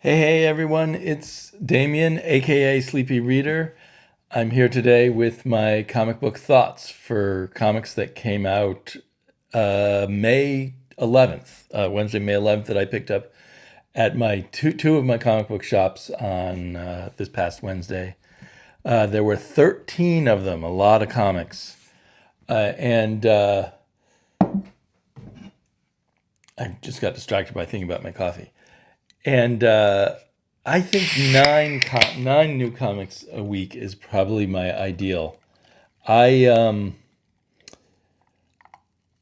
Hey, everyone, it's Damien, aka Sleepy Reader. I'm here today with my comic book thoughts for comics that came out May 11th, Wednesday, May 11th, that I picked up at my two of my comic book shops on this past Wednesday. There were 13 of them, a lot of comics. And I just got distracted by thinking about my coffee. And I think nine new comics a week is probably my ideal. I um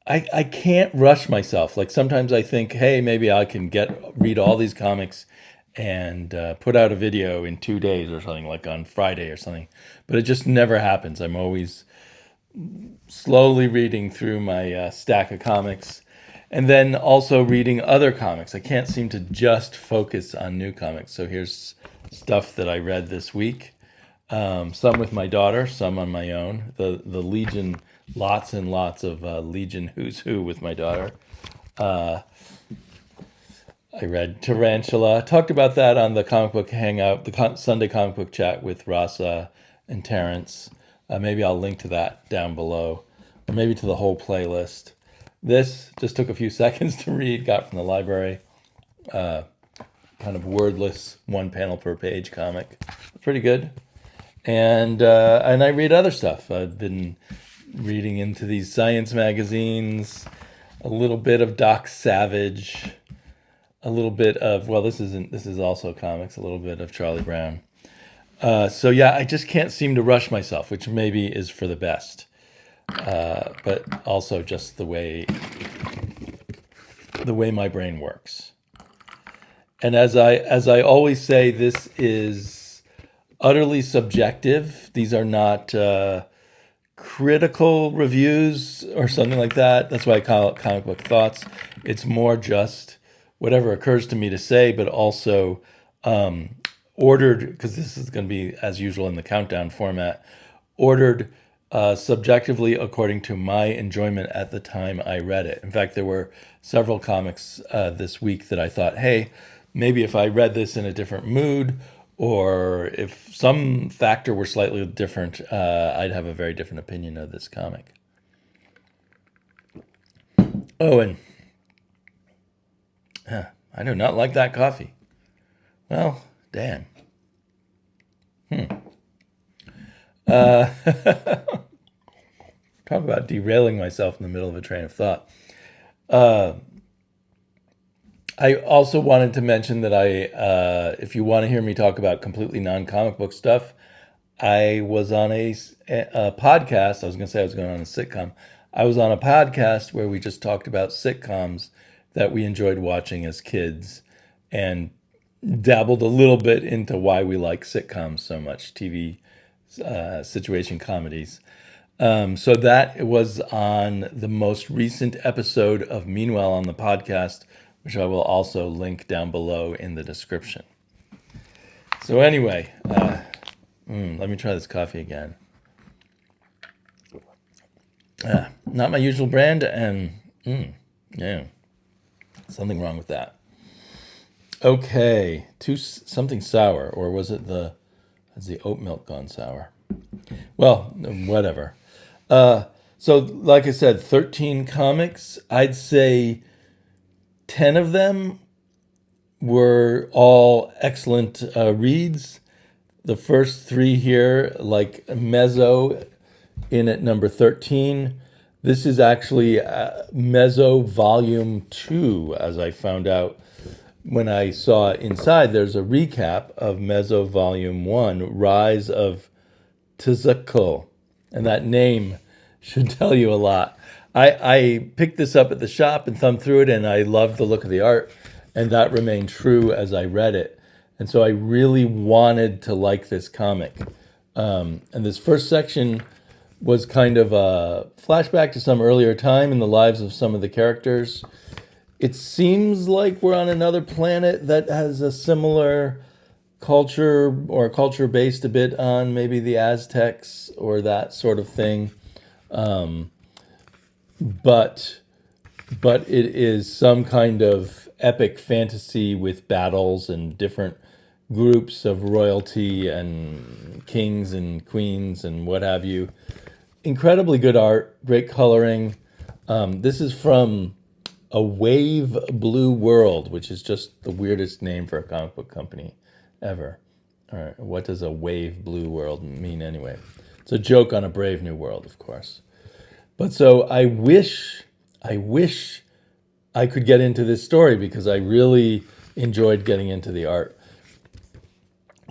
I can't rush myself. Like sometimes I think, hey, maybe I can get read all these comics and put out a video in 2 days or something, like on Friday or something. But it just never happens. I'm always slowly reading through my stack of comics and then also reading other comics. I can't seem to just focus on new comics. So here's stuff that I read this week. Some with my daughter, some on my own. The Legion, lots and lots of Legion Who's Who with my daughter. I read Tarantula. Talked about that on the comic book hangout, the Sunday comic book chat with Rasa and Terrence. Maybe I'll link to that down below, or maybe to the whole playlist. This just took a few seconds to read. Got from the library. Kind of wordless, one panel per page comic. Pretty good. And I read other stuff. I've been reading into these science magazines. A little bit of Doc Savage, a little bit of, well, this is also comics, a little bit of Charlie Brown. So yeah, I just can't seem to rush myself, which maybe is for the best, but also just the way my brain works. And as I always say, this is utterly subjective. These are not critical reviews or something like that. That's why I call it comic book thoughts. It's more just whatever occurs to me to say, but also ordered, because this is going to be, as usual, in the countdown format, ordered subjectively according to my enjoyment at the time I read it. In fact, there were several comics this week that I thought, hey, maybe if I read this in a different mood, or if some factor were slightly different, I'd have a very different opinion of this comic. Oh, and I do not like that coffee. Well, damn. Uh, Talk about derailing myself in the middle of a train of thought. Uh, I also wanted to mention that if you want to hear me talk about completely non-comic book stuff, I was on a podcast. I was going to say I was going on a sitcom. I was on a podcast where we just talked about sitcoms that we enjoyed watching as kids and dabbled a little bit into why we like sitcoms so much, TV situation comedies. So that was on the most recent episode of Meanwhile on the podcast, which I will also link down below in the description. So anyway, let me try this coffee again. Not my usual brand, and yeah, something wrong with that. Okay, something sour, or has the oat milk gone sour? Well, whatever. So like I said, 13 comics. I'd say 10 of them were all excellent reads. The first three here, like Mezzo in at number 13. This is actually Mezzo Volume 2, as I found out when I saw inside. There's a recap of Mezzo Volume 1, Rise of Tzuko. And that name should tell you a lot. I picked this up at the shop and thumbed through it, and I loved the look of the art, and that remained true as I read it. And so I really wanted to like this comic. And this first section was kind of a flashback to some earlier time in the lives of some of the characters. It seems like we're on another planet that has a similar culture, or a culture based a bit on maybe the Aztecs or that sort of thing. But it is some kind of epic fantasy with battles and different groups of royalty and kings and queens and what have you. Incredibly good art, great coloring. This is from a Wave Blue World, which is just the weirdest name for a comic book company ever. All right, what does a Wave Blue World mean anyway? It's a joke on a Brave New World, of course. But so I wish I could get into this story because I really enjoyed getting into the art.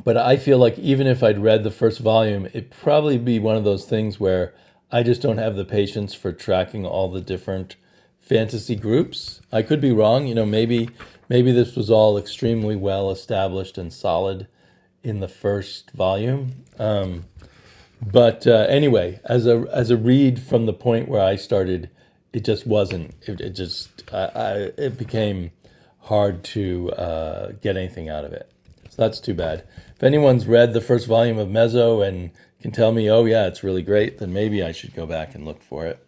But I feel like even if I'd read the first volume, it'd probably be one of those things where I just don't have the patience for tracking all the different fantasy groups. I could be wrong. Maybe this was all extremely well established and solid in the first volume. But anyway, as a read from the point where I started, it just wasn't. It became hard to get anything out of it. So that's too bad. If anyone's read the first volume of Mezzo and can tell me, oh yeah, it's really great, then maybe I should go back and look for it.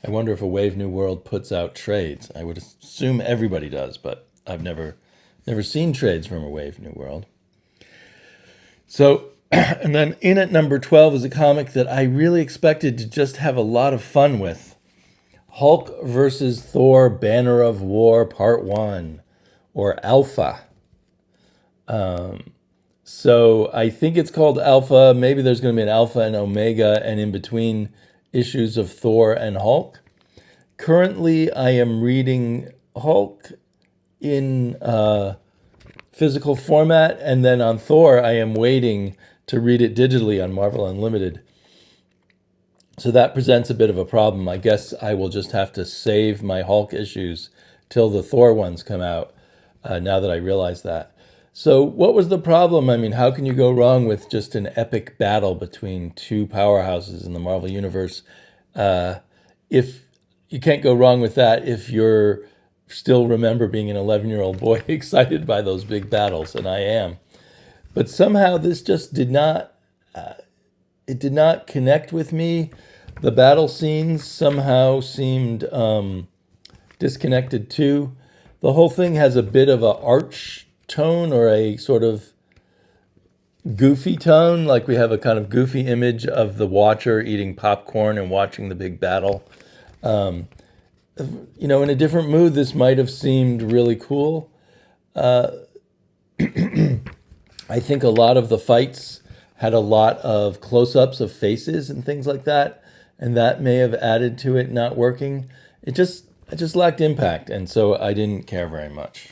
I wonder if a Wave New World puts out trades. I would assume everybody does, but I've never seen trades from a Wave New World. So, and then in at number 12 is a comic that I really expected to just have a lot of fun with. Hulk versus Thor, Banner of War, Part 1, or Alpha. So I think it's called Alpha. Maybe there's going to be an Alpha and Omega and in between issues of Thor and Hulk. Currently, I am reading Hulk in physical format, and then on Thor, I am waiting to read it digitally on Marvel Unlimited. So that presents a bit of a problem. I guess I will just have to save my Hulk issues till the Thor ones come out, now that I realize that. So what was the problem? I mean, how can you go wrong with just an epic battle between two powerhouses in the Marvel Universe? If you can't go wrong with that if you're still remember being an 11-year-old boy excited by those big battles, and I am. But somehow this just did not connect with me. The battle scenes somehow seemed disconnected too. The whole thing has a bit of a arch tone or a sort of goofy tone, like we have a kind of goofy image of the watcher eating popcorn and watching the big battle. In a different mood, this might have seemed really cool. I think a lot of the fights had a lot of close-ups of faces and things like that, and that may have added to it not working. It just lacked impact, and so I didn't care very much.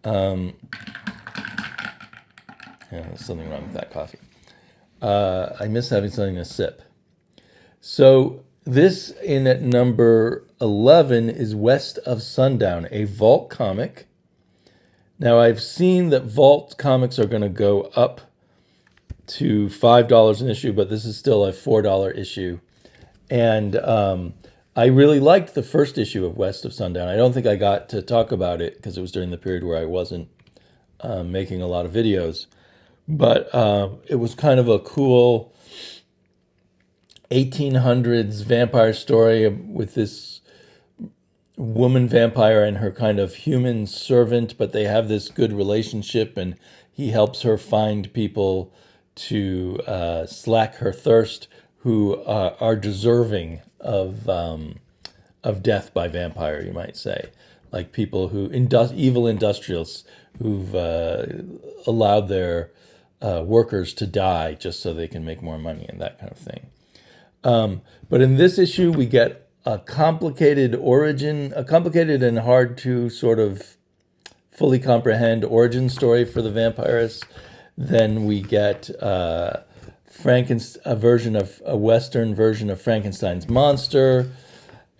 There's something wrong with that coffee. I miss having something to sip. So this in at number 11 is West of Sundown, a Vault comic. Now I've seen that Vault comics are going to go up to $5 an issue, but this is still a $4 issue. And I really liked the first issue of West of Sundown. I don't think I got to talk about it because it was during the period where I wasn't making a lot of videos. But it was kind of a cool 1800s vampire story with this woman vampire and her kind of human servant, but they have this good relationship, and he helps her find people to slack her thirst who are deserving of death by vampire, you might say, like people who evil industrialists who've allowed their workers to die just so they can make more money and that kind of thing. But in this issue, we get a complicated and hard to sort of fully comprehend origin story for the vampires. Then we get a Western version of Frankenstein's monster,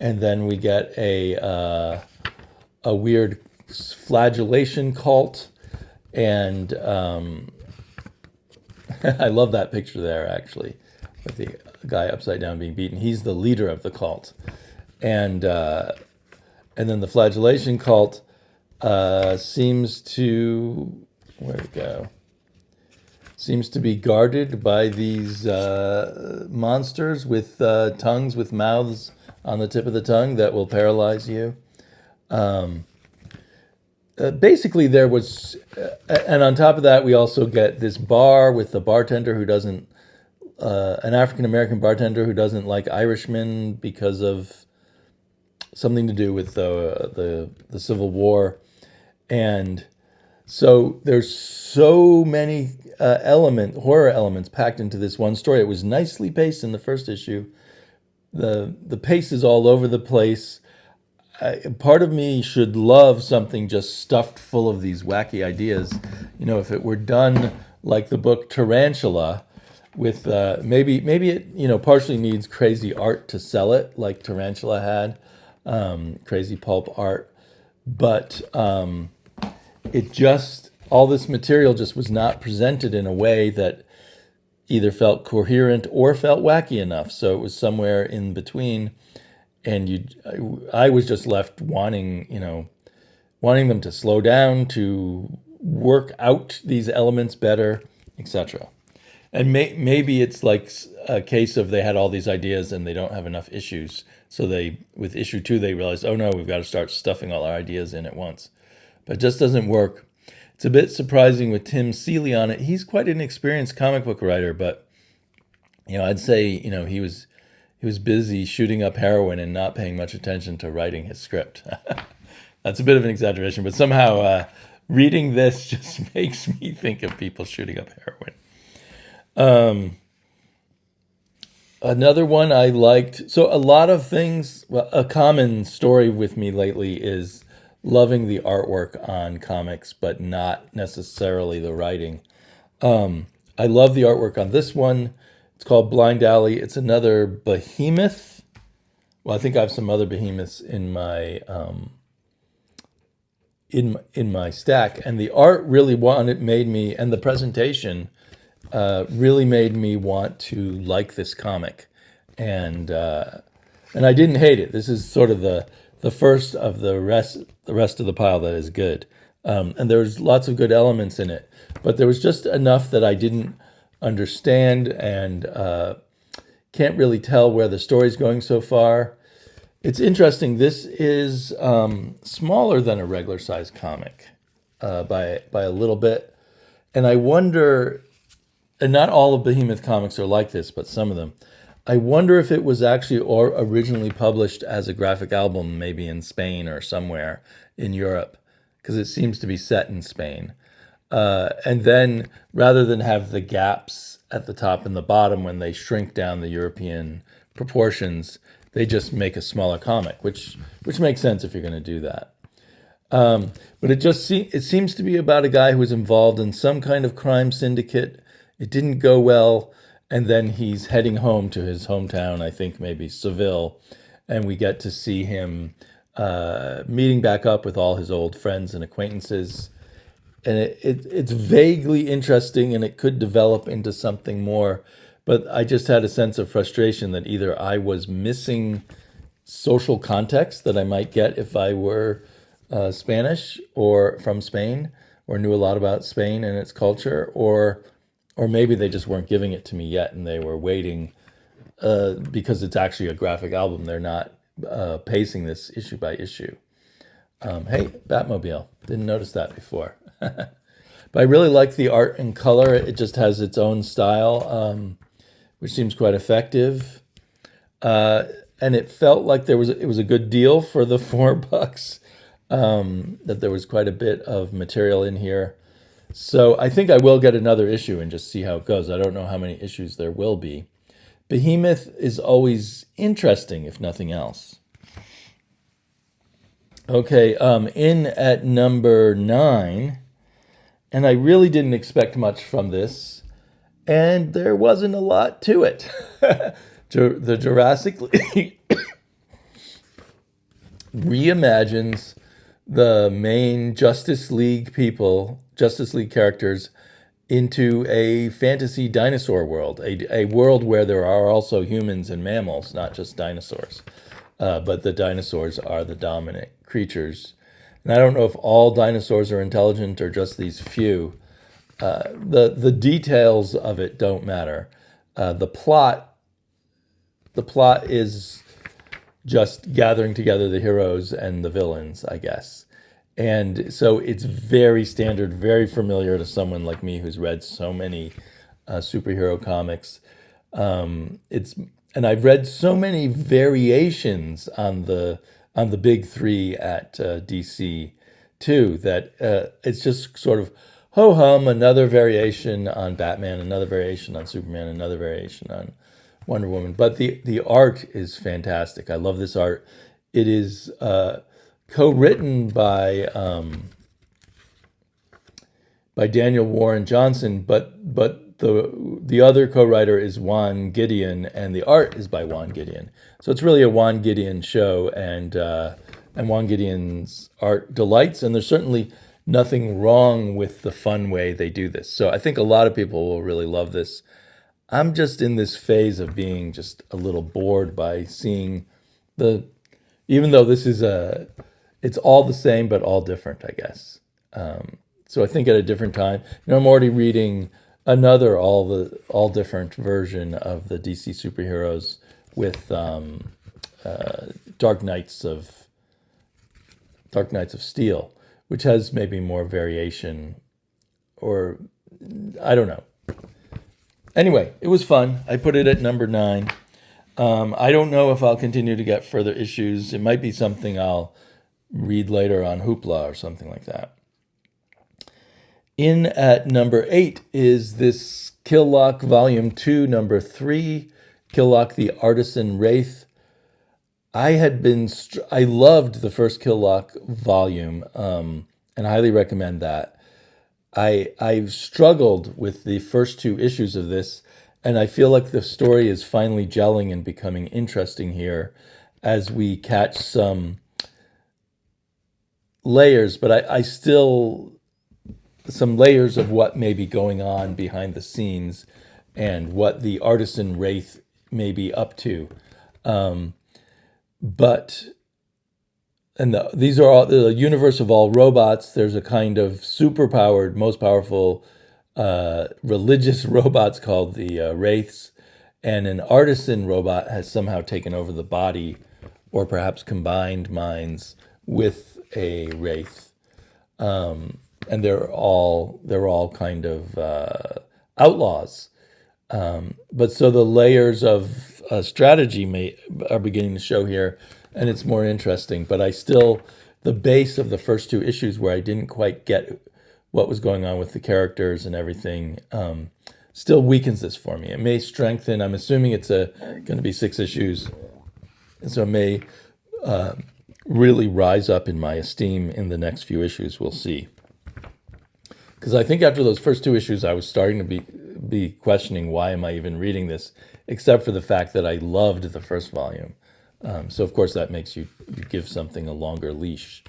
and then we get a weird flagellation cult, and I love that picture there actually, with the guy upside down being beaten. He's the leader of the cult, and then the flagellation cult seems to seems to be guarded by these monsters with tongues, with mouths on the tip of the tongue that will paralyze you. basically there was, and on top of that, we also get this bar with the bartender who doesn't, an African American bartender who doesn't like Irishmen because of something to do with the Civil War, and so there's so many horror elements packed into this one story. It was nicely paced in the first issue. The pace is all over the place. Part of me should love something just stuffed full of these wacky ideas. You know, if it were done like the book Tarantula, with maybe it partially needs crazy art to sell it, like Tarantula had, crazy pulp art, but it just all this material just was not presented in a way that either felt coherent or felt wacky enough. So it was somewhere in between, and I was just left wanting them to slow down, to work out these elements better, etc. And maybe it's like a case of they had all these ideas and they don't have enough issues. So with issue 2, they realized, oh no, we've got to start stuffing all our ideas in at once. But it just doesn't work. It's a bit surprising with Tim Seeley on it. He's quite an experienced comic book writer, but I'd say he was busy shooting up heroin and not paying much attention to writing his script. That's a bit of an exaggeration, but somehow reading this just makes me think of people shooting up heroin. Another one I liked. So a lot of things. Well, a common story with me lately is loving the artwork on comics, but not necessarily the writing. I love the artwork on this one. It's called Blind Alley. It's another behemoth. Well, I think I have some other behemoths in my in my stack, and the art really made me, and the presentation really made me want to like this comic, and I didn't hate it. This is sort of the first of the rest of the pile that is good, and there's lots of good elements in it, but there was just enough that I didn't understand and can't really tell where the story's going so far. It's interesting. This is smaller than a regular size comic by a little bit, and I wonder. And not all of Behemoth comics are like this, but some of them. I wonder if it was actually originally published as a graphic album, maybe in Spain or somewhere in Europe, because it seems to be set in Spain. And then rather than have the gaps at the top and the bottom when they shrink down the European proportions, they just make a smaller comic, which makes sense if you're going to do that. But it seems to be about a guy who was involved in some kind of crime syndicate. It didn't go well, and then he's heading home to his hometown, I think maybe Seville, and we get to see him meeting back up with all his old friends and acquaintances. And it's vaguely interesting, and it could develop into something more, but I just had a sense of frustration that either I was missing social context that I might get if I were Spanish or from Spain, or knew a lot about Spain and its culture, or maybe they just weren't giving it to me yet and they were waiting because it's actually a graphic album. They're not pacing this issue by issue. Hey, Batmobile. Didn't notice that before. But I really like the art and color. It just has its own style, which seems quite effective. And it felt like it was a good deal for the $4, that there was quite a bit of material in here. So I think I will get another issue and just see how it goes. I don't know how many issues there will be. Behemoth is always interesting, if nothing else. Okay, in at number 9, and I really didn't expect much from this, and there wasn't a lot to it. The Jurassic League reimagines the main Justice League characters into a fantasy dinosaur world, a world where there are also humans and mammals, not just dinosaurs. But the dinosaurs are the dominant creatures. And I don't know if all dinosaurs are intelligent or just these few. The details of it don't matter. The plot is just gathering together the heroes and the villains, I guess. And so it's very standard, very familiar to someone like me who's read so many superhero comics. It's and I've read so many variations on the big three at DC too that it's just sort of ho hum, another variation on Batman, another variation on Superman, another variation on Wonder Woman. But the art is fantastic. I love this art. It is co-written by Daniel Warren Johnson, but the other co-writer is Juan Gideon, and the art is by Juan Gideon. So it's really a Juan Gideon show, and Juan Gideon's art delights, and there's certainly nothing wrong with the fun way they do this. So I think a lot of people will really love this. I'm just in this phase of being just a little bored by seeing the, even though this is it's all the same but all different, I guess. So I think at a different time, I'm already reading another all different version of the DC superheroes with Dark Knights of Steel, which has maybe more variation, or I don't know. Anyway, it was fun. I put it at number 9. I don't know if I'll continue to get further issues. It might be something I'll read later on Hoopla or something like that. In at number 8 is this Killlock Volume 2, number 3, Killlock the Artisan Wraith. I loved the first Killlock volume, and I highly recommend that. I've struggled with the first 2 issues of this, and I feel like the story is finally gelling and becoming interesting here as we catch some layers, but I still, some layers of what may be going on behind the scenes and what the Artisan Wraith may be up to. These are all the universe of all robots. There's a kind of superpowered, most powerful religious robots called the Wraiths, and an artisan robot has somehow taken over the body, or perhaps combined minds with a Wraith. And they're all kind of outlaws. But so the layers of strategy are beginning to show here, and it's more interesting. But the base of the first 2 issues, where I didn't quite get what was going on with the characters and everything, still weakens this for me. It may strengthen. I'm assuming it's going to be 6 issues, and so it may really rise up in my esteem in the next few issues. We'll see. Because I think after those first 2 issues, I was starting to be questioning, why am I even reading this, except for the fact that I loved the first volume. So of course that makes you give something a longer leash.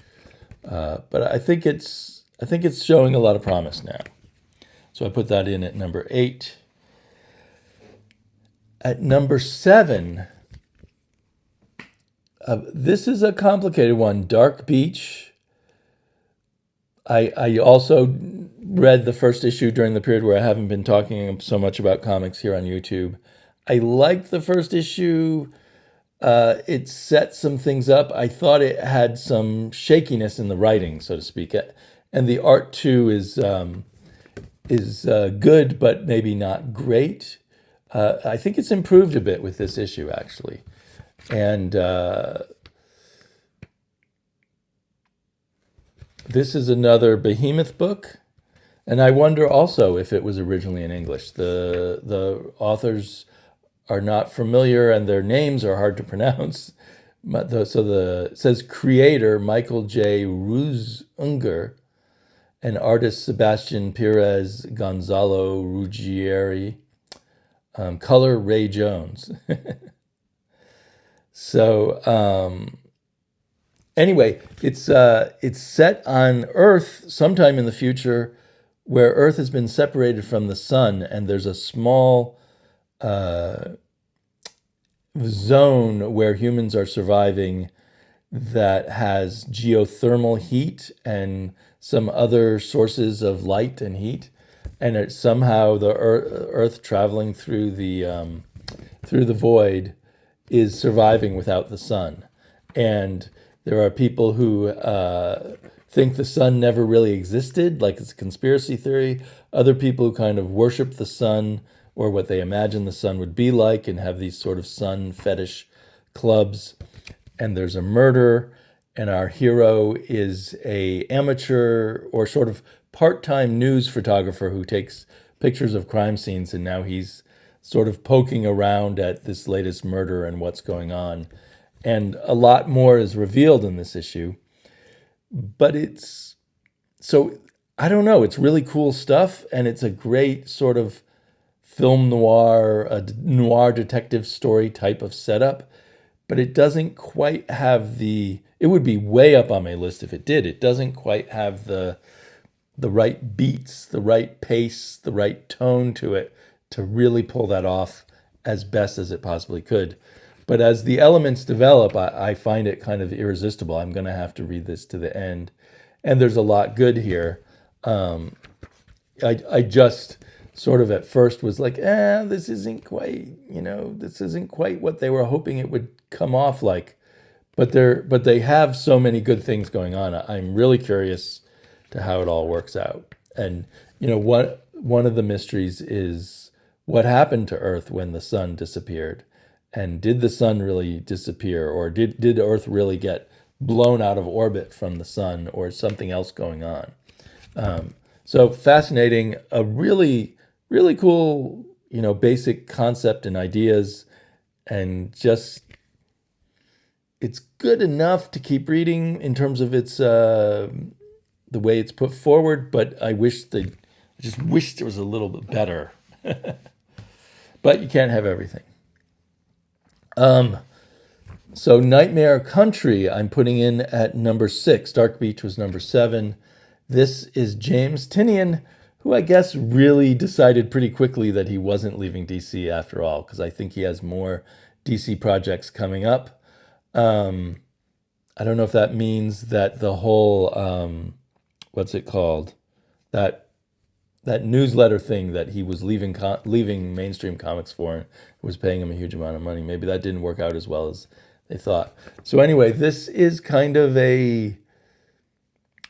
But I think it's showing a lot of promise now. So I put that in at number 8. At number 7, this is a complicated one. Dark Beach. I also read the first issue during the period where I haven't been talking so much about comics here on YouTube. I liked the first issue. It set some things up. I thought it had some shakiness in the writing, so to speak, and the art too is good, but maybe not great. I think it's improved a bit with this issue, actually, and this is another Behemoth book, and I wonder also if it was originally in English. The authors are not familiar, and their names are hard to pronounce. It says creator Michael J. Ruzunger, and artist Sebastian Perez Gonzalo Ruggieri, color Ray Jones. Anyway, it's set on Earth sometime in the future, where Earth has been separated from the sun, and there's a small zone where humans are surviving that has geothermal heat and some other sources of light and heat, and it's somehow the Earth traveling through the void is surviving without the sun, and there are people who think the sun never really existed, like it's a conspiracy theory. Other people who kind of worship the sun or what they imagine the sun would be like and have these sort of sun fetish clubs. And there's a murder, and our hero is a amateur or sort of part-time news photographer who takes pictures of crime scenes, and now he's sort of poking around at this latest murder and what's going on. And a lot more is revealed in this issue. But it's so I don't know, it's really cool stuff, and it's a great sort of film noir, a noir detective story type of setup, but it doesn't quite have it would be way up on my list if it did. It doesn't quite have the right beats, the right pace, the right tone to it to really pull that off as best as it possibly could. But as the elements develop, I find it kind of irresistible. I'm going to have to read this to the end. And there's a lot good here. I just sort of at first was like, this isn't quite, this isn't quite what they were hoping it would come off like. But they have so many good things going on. I'm really curious to how it all works out. And, one of the mysteries is what happened to Earth when the sun disappeared. And did the sun really disappear, or did Earth really get blown out of orbit from the sun, or something else going on? So fascinating, a really, really cool, basic concept and ideas, and just it's good enough to keep reading in terms of its the way it's put forward. But I just wish it was a little bit better. But you can't have everything. So Nightmare Country, I'm putting in at number 6. Dark Beach was number 7. This is James Tynion, who I guess really decided pretty quickly that he wasn't leaving DC after all, because I think he has more DC projects coming up. I don't know if that means that the whole, what's it called? That newsletter thing that he was leaving mainstream comics for and was paying him a huge amount of money. Maybe that didn't work out as well as they thought. So anyway, this is kind of a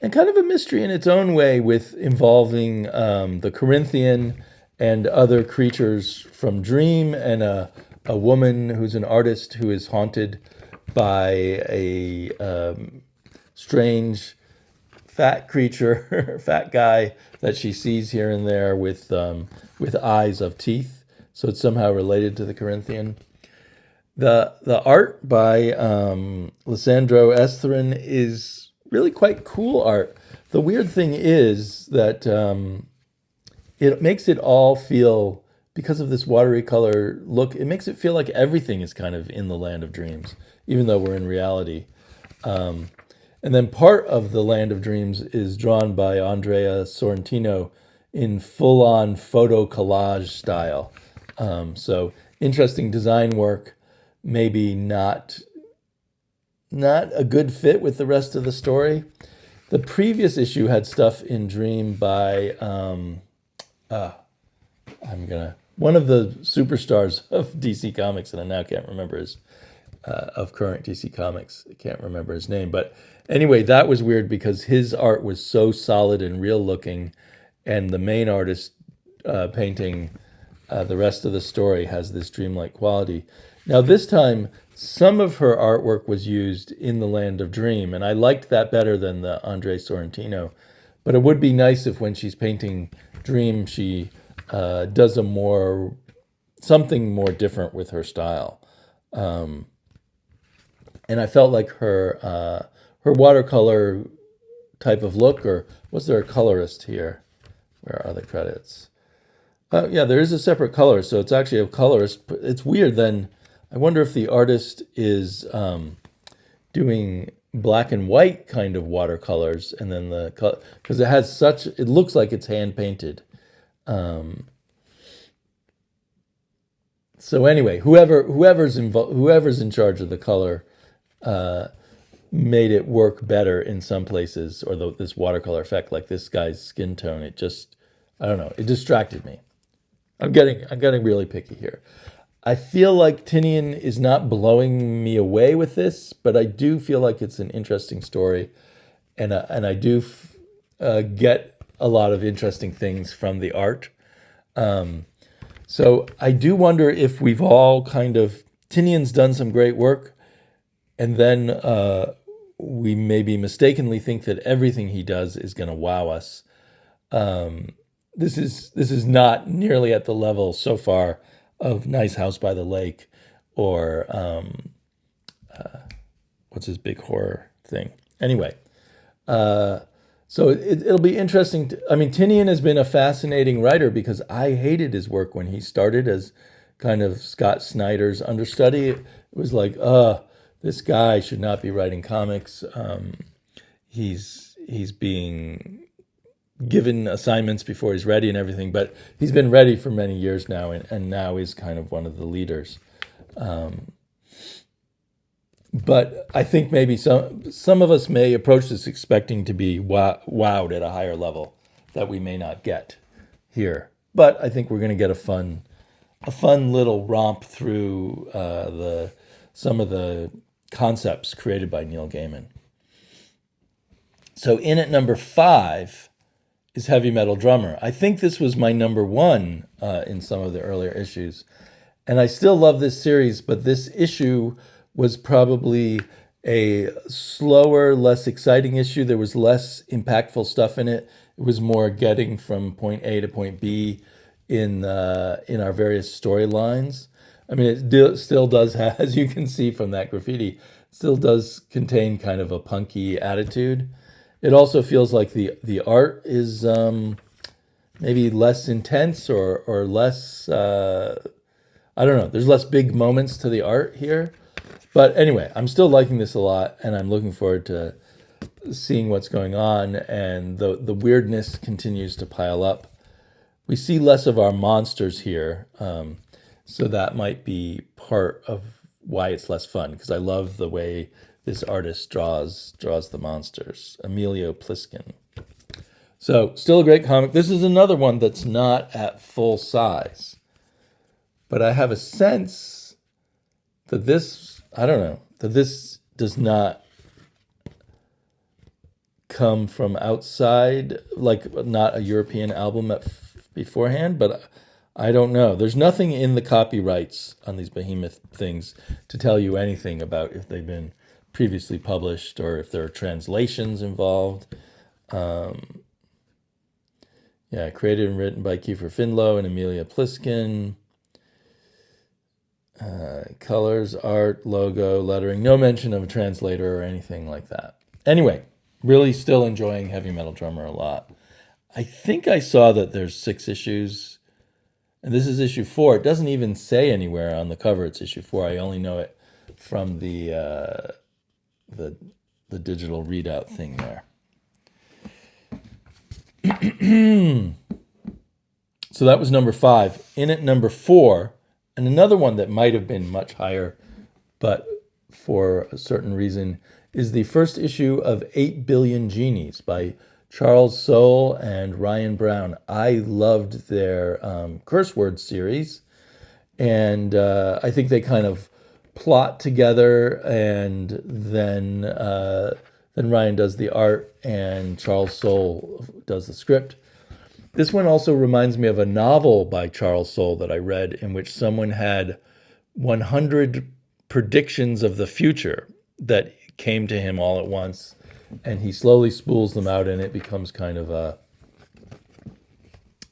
mystery in its own way, with involving the Corinthian and other creatures from Dream, and a woman who's an artist who is haunted by a strange fat creature, fat guy that she sees here and there with eyes of teeth. So it's somehow related to the Corinthian. The art by Lissandro Estherren is really quite cool art. The weird thing is that it makes it all feel, because of this watery color look, it makes it feel like everything is kind of in the land of dreams, even though we're in reality. And then part of the Land of Dreams is drawn by Andrea Sorrentino in full-on photo collage style. So interesting design work, maybe not a good fit with the rest of the story. The previous issue had stuff in Dream by one of the superstars of DC Comics, and I now can't remember of current DC Comics. I can't remember his name, but anyway, that was weird because his art was so solid and real looking, and the main artist painting the rest of the story has this dreamlike quality. Now this time, some of her artwork was used in the Land of Dream, and I liked that better than the Andre Sorrentino. But it would be nice if when she's painting Dream, she does something more different with her style. And I felt like her watercolor type of look, or was there a colorist here? Where are the credits? Yeah, there is a separate color, so it's actually a colorist. It's weird then. I wonder if the artist is doing black and white kind of watercolors, and then because it looks like it's hand painted. So anyway, whoever's in charge of the color made it work better in some places, or this watercolor effect, like this guy's skin tone. It just, I don't know, it distracted me. I'm getting really picky here. I feel like Tynion is not blowing me away with this, but I do feel like it's an interesting story. and I do get a lot of interesting things from the art. So I do wonder if we've all kind of Tinian's done some great work, and then we maybe mistakenly think that everything he does is going to wow us. This is not nearly at the level so far of Nice House by the Lake or what's his big horror thing. Anyway, so it'll be interesting. I mean, Tinian has been a fascinating writer because I hated his work when he started as kind of Scott Snyder's understudy. It was like, this guy should not be writing comics. He's being given assignments before he's ready and everything, but he's been ready for many years now, and now is kind of one of the leaders. But I think maybe some of us may approach this expecting to be wowed at a higher level that we may not get here. But I think we're going to get a fun little romp through some of the concepts created by Neil Gaiman. So in at number 5 is Heavy Metal Drummer. I think this was my number 1 in some of the earlier issues. And I still love this series, but this issue was probably a slower, less exciting issue. There was less impactful stuff in it. It was more getting from point A to point B in our various storylines. I mean, it still does have, as you can see from that graffiti, still does contain kind of a punky attitude. It also feels like the art is maybe less intense or less, I don't know, there's less big moments to the art here. But anyway, I'm still liking this a lot, and I'm looking forward to seeing what's going on, and the weirdness continues to pile up. We see less of our monsters here, so that might be part of why it's less fun, because I love the way this artist draws the monsters. Emilio Pliskin. So, still a great comic. This is another one that's not at full size, but I have a sense that this does not come from outside, like not a European album beforehand, but I don't know. There's nothing in the copyrights on these behemoth things to tell you anything about if they've been previously published or if there are translations involved. Created and written by Kiefer Finlow and Amelia Pliskin. Colors, art, logo, lettering. No mention of a translator or anything like that. Anyway, really still enjoying Heavy Metal Drummer a lot. I think I saw that there's 6 issues, and this is issue 4. It doesn't even say anywhere on the cover it's issue 4. I only know it from the digital readout thing there. So that was number 5. In at number 4, and another one that might have been much higher, but for a certain reason, is the first issue of 8 Billion Genies by Charles Soule and Ryan Brown. I loved their curse word series, and I think they kind of plot together, and then Ryan does the art, and Charles Soule does the script. This one also reminds me of a novel by Charles Soule that I read in which someone had 100 predictions of the future that came to him all at once, and he slowly spools them out, and it becomes kind of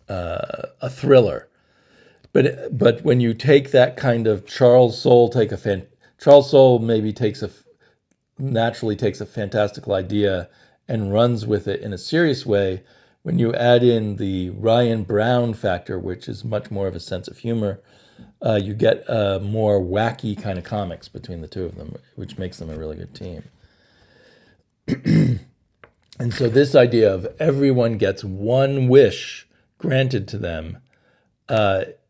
a thriller. But when you take that kind of Charles Soule maybe naturally takes a fantastical idea and runs with it in a serious way. When you add in the Ryan Brown factor, which is much more of a sense of humor, you get more wacky kind of comics between the two of them, which makes them a really good team. And so this idea of everyone gets one wish granted to them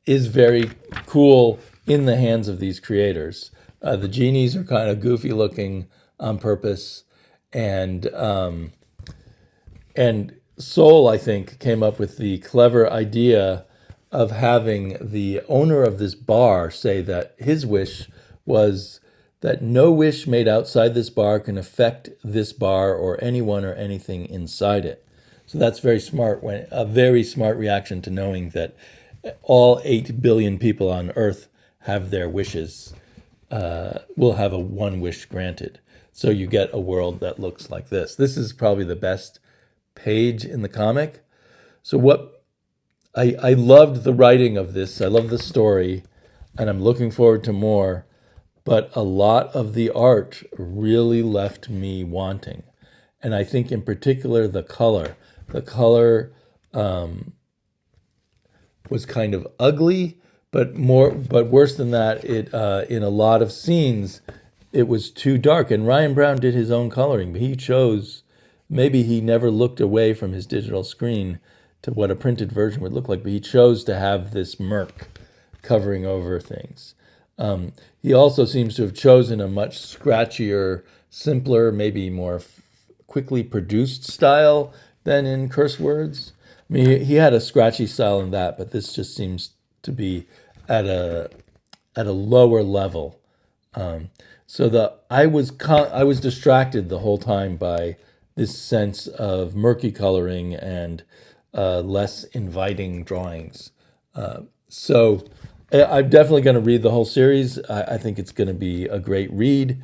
is very cool in the hands of these creators. The genies are kind of goofy looking on purpose, and Soule, I think, came up with the clever idea of having the owner of this bar say that his wish was that no wish made outside this bar can affect this bar or anyone or anything inside it. So that's very smart, a very smart reaction to knowing that all 8 billion people on Earth have their wishes, will have a one wish granted. So you get a world that looks like this. This is probably the best page in the comic. So what I loved the writing of this. I love the story, and I'm looking forward to more. But a lot of the art really left me wanting. And I think in particular the color. The color was kind of ugly, but worse than that, it in a lot of scenes it was too dark. And Ryan Brown did his own coloring, but he chose, maybe he never looked away from his digital screen to what a printed version would look like, but he chose to have this murk covering over things. He also seems to have chosen a much scratchier, simpler, maybe more quickly produced style than in Curse Words. I mean, he had a scratchy style in that, but this just seems to be at a lower level. I was distracted the whole time by this sense of murky coloring and less inviting drawings. So I'm definitely going to read the whole series. I think it's going to be a great read,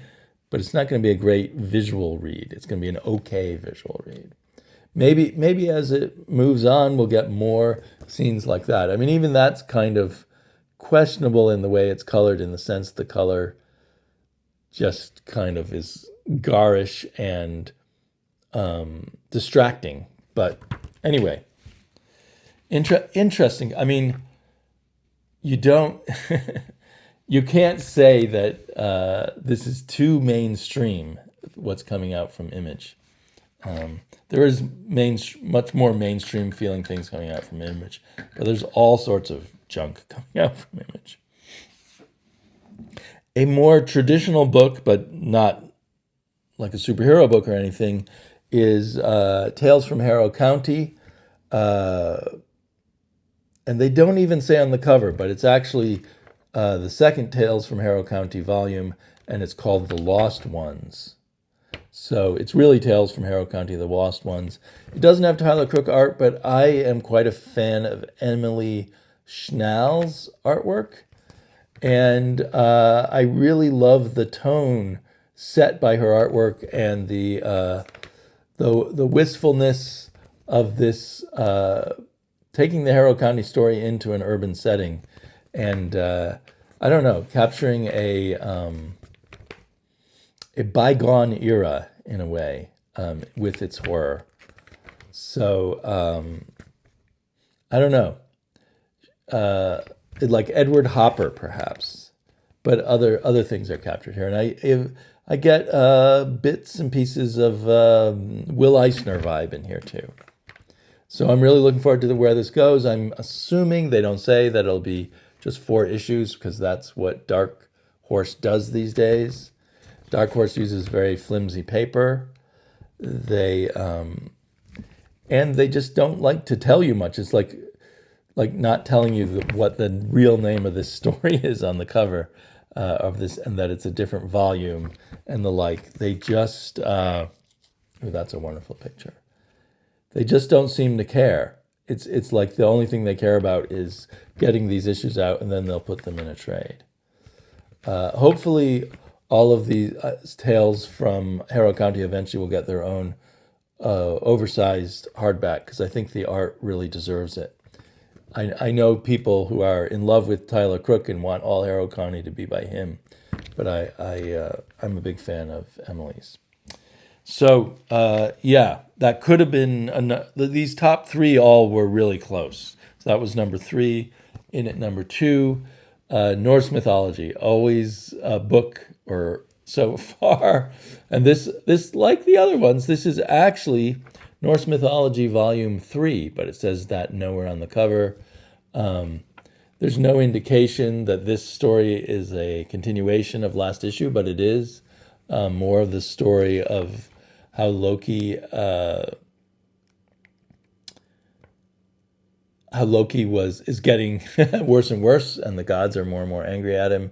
but it's not going to be a great visual read. It's going to be an okay visual read. Maybe as it moves on, we'll get more scenes like that. I mean, even that's kind of questionable in the way it's colored, in the sense the color just kind of is garish and distracting. But anyway, interesting. I mean, you don't, you can't say that this is too mainstream, what's coming out from Image. There is much more mainstream feeling things coming out from Image, but there's all sorts of junk coming out from Image. A more traditional book, but not like a superhero book or anything, is Tales from Harrow County. And they don't even say on the cover, but it's actually the second Tales from Harrow County volume, and it's called The Lost Ones. So it's really Tales from Harrow County, The Lost Ones. It doesn't have Tyler Crook art, but I am quite a fan of Emily Schnall's artwork. And I really love the tone set by her artwork and the wistfulness of this, taking the Harrow County story into an urban setting. And I don't know, capturing a bygone era in a way, with its horror. So I don't know, like Edward Hopper perhaps, but other things are captured here, and I get bits and pieces of Will Eisner vibe in here too. So I'm really looking forward to where this goes. I'm assuming they don't say that it'll be just 4 issues, because that's what Dark Horse does these days. Dark Horse uses very flimsy paper. They just don't like to tell you much. It's like not telling you what the real name of this story is on the cover of this, and that it's a different volume and the like. They just that's a wonderful picture. They just don't seem to care. It's like the only thing they care about is getting these issues out, and then they'll put them in a trade. Hopefully all of the tales from Harrow County eventually will get their own oversized hardback, because I think the art really deserves it. I know people who are in love with Tyler Crook and want all Harrow County to be by him, but I'm a big fan of Emily's. So yeah, that could have been these top 3 all were really close. So that was number 3. In at number 2, Norse mythology, always a book, or so far. And this, like the other ones, this is actually Norse mythology volume 3, but it says that nowhere on the cover. There's no indication that this story is a continuation of last issue, but it is more of the story of how Loki is getting worse and worse, and the gods are more and more angry at him.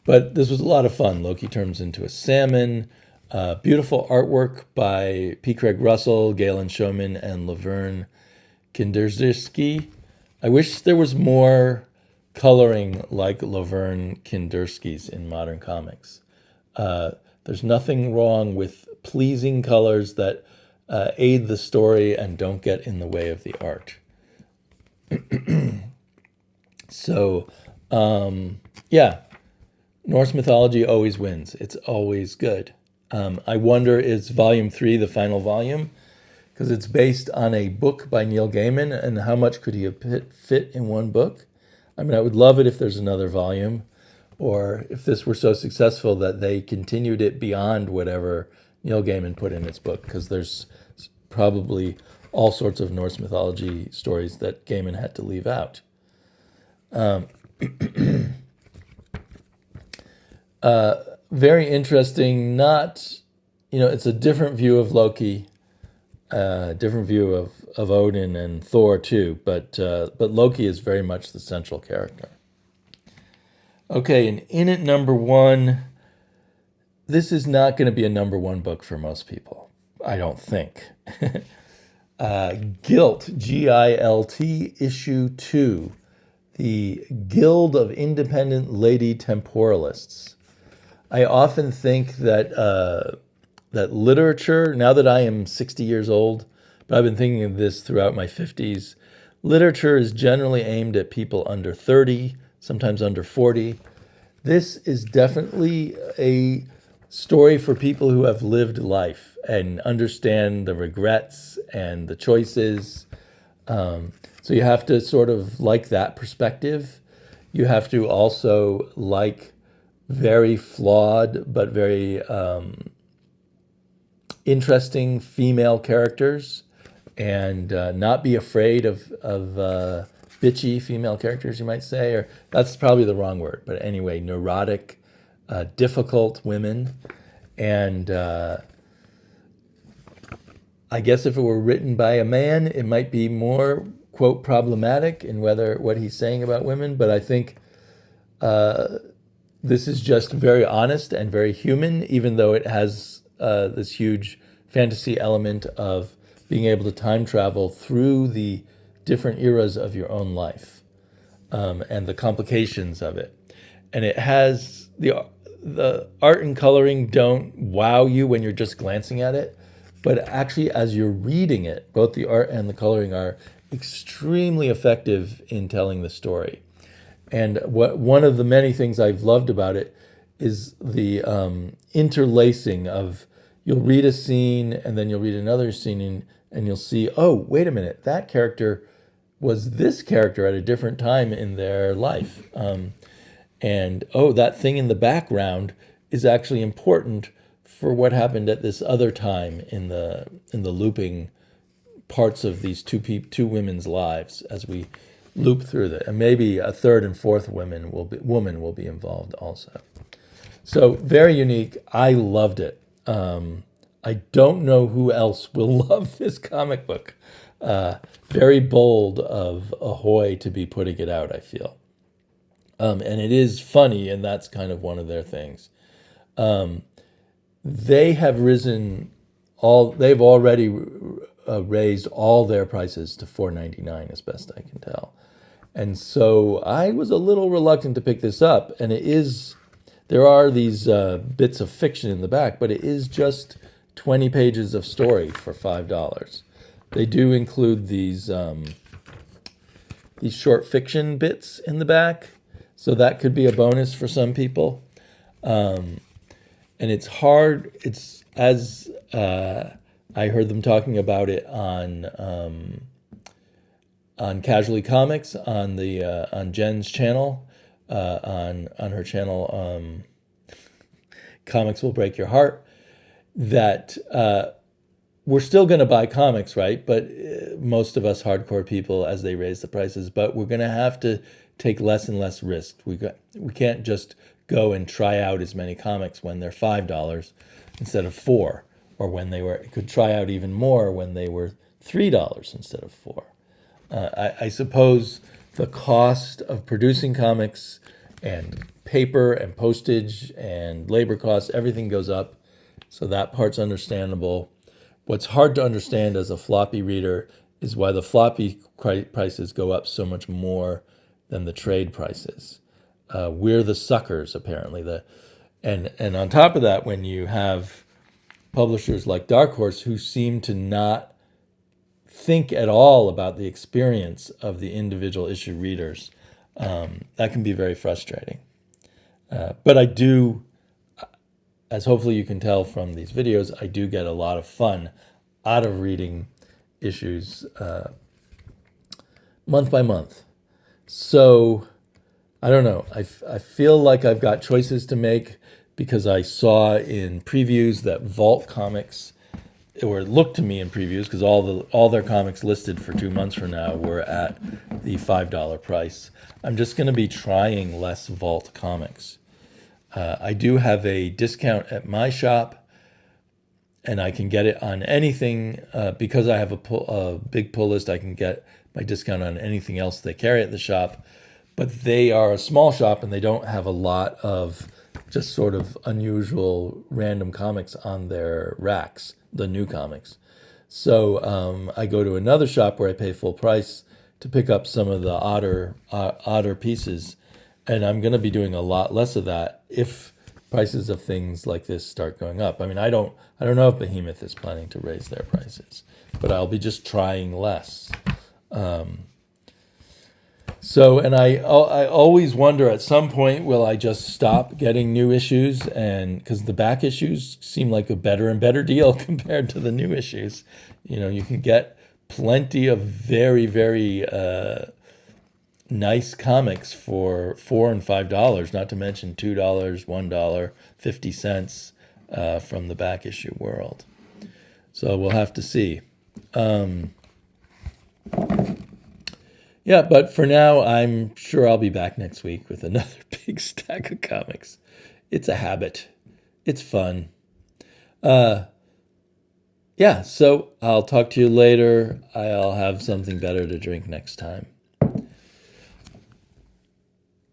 But this was a lot of fun. Loki turns into a salmon. Beautiful artwork by P. Craig Russell, Galen Showman, and Laverne Kinderski. I wish there was more coloring like Laverne Kinderski's in modern comics. There's nothing wrong with pleasing colors that aid the story and don't get in the way of the art. So, yeah, Norse mythology always wins. It's always good. I wonder, is Volume 3 the final volume? Because it's based on a book by Neil Gaiman, and how much could he have fit in one book? I mean, I would love it if there's another volume, or if this were so successful that they continued it beyond whatever Neil Gaiman put in its book, because there's probably all sorts of Norse mythology stories that Gaiman had to leave out. Very interesting. Not, it's a different view of Loki, different view of Odin and Thor too. But Loki is very much the central character. Okay, and in at number one, this is not going to be a number one book for most people, I don't think. Gilt, Gilt, issue 2, the Guild of Independent Lady Temporalists. I often think that that literature, now that I am 60 years old, but I've been thinking of this throughout my 50s, literature is generally aimed at people under 30, sometimes under 40. This is definitely a story for people who have lived life and understand the regrets and the choices. So you have to sort of like that perspective. You have to also like very flawed but very interesting female characters, and not be afraid of bitchy female characters, you might say, or that's probably the wrong word, but anyway, neurotic, difficult women. And I guess if it were written by a man, it might be more, quote, problematic in what he's saying about women. But I think this is just very honest and very human, even though it has this huge fantasy element of being able to time travel through the different eras of your own life, and the complications of it. And it has the art and coloring don't wow you when you're just glancing at it, but actually as you're reading it, both the art and the coloring are extremely effective in telling the story. And one of the many things I've loved about it is the interlacing of, you'll read a scene and then you'll read another scene, and you'll see, oh, wait a minute, that character was this character at a different time in their life. And oh, that thing in the background is actually important for what happened at this other time in the looping parts of these two women's lives as we loop through that. And maybe a third and fourth woman will be involved also. So very unique. I loved it. I don't know who else will love this comic book. Very bold of Ahoy to be putting it out, I feel. And it is funny, and that's kind of one of their things. They have they've already raised all their prices to $4.99 as best I can tell. And so I was a little reluctant to pick this up. And there are these bits of fiction in the back, but it is just 20 pages of story for $5. They do include these short fiction bits in the back, so that could be a bonus for some people. And it's hard. It's as I heard them talking about it on Casually Comics on Jen's channel, on her channel, Comics Will Break Your Heart, that we're still going to buy comics, right? But most of us hardcore people, as they raise the prices, but we're going to have to take less and less risk. We can't just go and try out as many comics when they're $5 instead of $4, or when could try out even more when they were $3 instead of $4. I suppose the cost of producing comics and paper and postage and labor costs, everything goes up. So that part's understandable. What's hard to understand as a floppy reader is why the floppy prices go up so much more than the trade prices. We're the suckers, apparently. And on top of that, when you have publishers like Dark Horse who seem to not think at all about the experience of the individual issue readers, that can be very frustrating. But I do, as hopefully you can tell from these videos, I do get a lot of fun out of reading issues month by month. So I don't know. I feel like I've got choices to make because I saw in previews that Vault Comics, or it looked to me in previews, because all their comics listed for 2 months from now were at the $5 price. I'm just going to be trying less Vault comics. I do have a discount at my shop, and I can get it on anything. Because I have a big pull list, I can get my discount on anything else they carry at the shop. But they are a small shop, and they don't have a lot of just sort of unusual random comics on their racks, the new comics. So I go to another shop where I pay full price to pick up some of the odder pieces. And I'm going to be doing a lot less of that if prices of things like this start going up. I mean, I don't know if Behemoth is planning to raise their prices, but I'll be just trying less. And I always wonder at some point, will I just stop getting new issues? And because the back issues seem like a better and better deal compared to the new issues. You know, you can get plenty of very, very nice comics for $4 and $5, not to mention $2, $1, 50 cents from the back issue world. So we'll have to see. Yeah, but for now, I'm sure I'll be back next week with another big stack of comics. It's a habit. It's fun. Yeah, so I'll talk to you later. I'll have something better to drink next time.